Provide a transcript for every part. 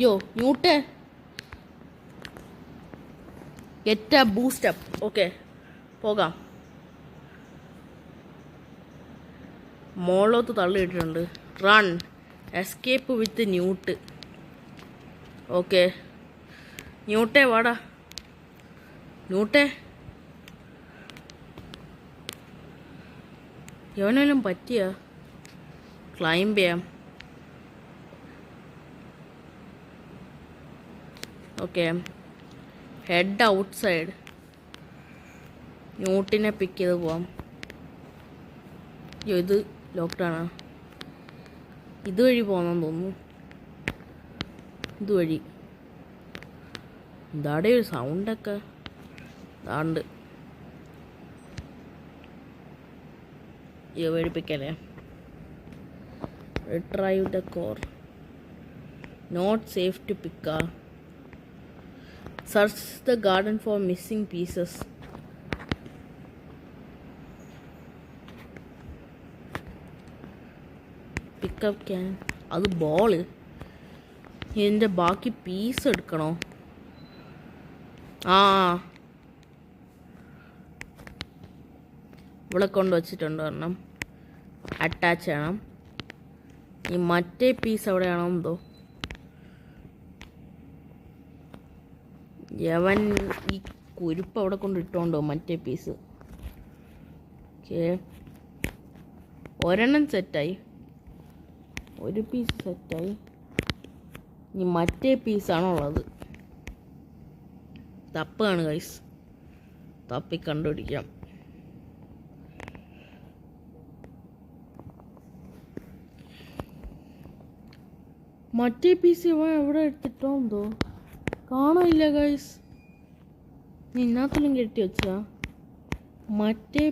യോ Newt get up boost up. Okay പോകാം. മോളോത്ത് തള്ളിയിട്ടിട്ടുണ്ട്. Run escape with Newt. Okay ന്യൂട്ടേ വാടാ. ന്യൂട്ടേ എവനെല്ലാം പറ്റിയ ക്ലൈംബ് ചെയ്യാം. Okay head outside. ന്യൂട്ടിനെ പിക്ക് ചെയ്ത് പോവാം. അയ്യോ ഇത് ലോക്ക്ഡൗണാ. ഇതുവഴി പോകുന്നെന്ന് തോന്നുന്നു. ഇതുവഴി എന്താടെ ഒരു സൗണ്ടൊക്കെ ഇതാണ്ട്. അയ്യോ പേടിപ്പിക്കല്ലേ. Retrieve the core. Not safe to pick. Search the garden for missing pieces. Pick up can. അത് ബോള്. ഇതിൻ്റെ ബാക്കി പീസ് എടുക്കണോ? ആ ഇവിടെ കൊണ്ട് വച്ചിട്ടുണ്ട് ഒരെണ്ണം. അറ്റാച്ച് ചെയ്യണം. ഈ മറ്റേ പീസ് എവിടെയാണോ എന്തോ. യവൻ ഈ കുരുപ്പ് അവിടെ കൊണ്ട് ഇട്ടോണ്ടോ മറ്റേ പീസ്. ഓക്കെ ഒരെണ്ണം സെറ്റായി. ഒരു പീസ് സെറ്റായി. ഇനി മറ്റേ പീസാണോ ഉള്ളത്. തപ്പാണ് ഗൈസ്. തപ്പി കണ്ടുപിടിക്കാം. മറ്റേ പീസ് ഇവ എവിടെ എടുത്തിട്ടോ എന്തോ കാണാനില്ല ഗൈസ്. നിന്നാത്തിലും കെട്ടി വെച്ചാ മറ്റേ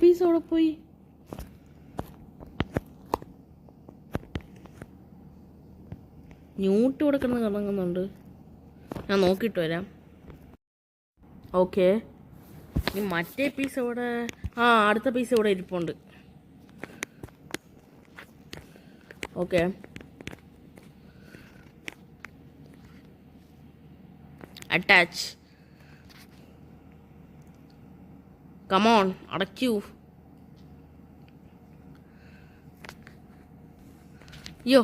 പീസ് അവിടെ പോയി. ന്യൂട്ട് ഇവിടെ കിടന്ന് കറങ്ങുന്നുണ്ട്. ഞാൻ നോക്കിയിട്ട് വരാം. ഓക്കെ ഈ മറ്റേ പീസ് ഇവിടെ. അടുത്ത പീസ് ഇവിടെ ഇരിപ്പുണ്ട്. Okay attach. കമോൺ അടയ്ക്കൂ. അയ്യോ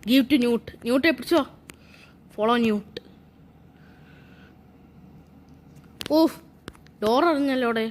ഗീവ് ടു ന്യൂട്ട്. ന്യൂട്ടെ പിടിച്ചോ. ഫോളോ ന്യൂട്ട്. ഓഹ് ഡോർ അറിഞ്ഞല്ലോ അവിടെ.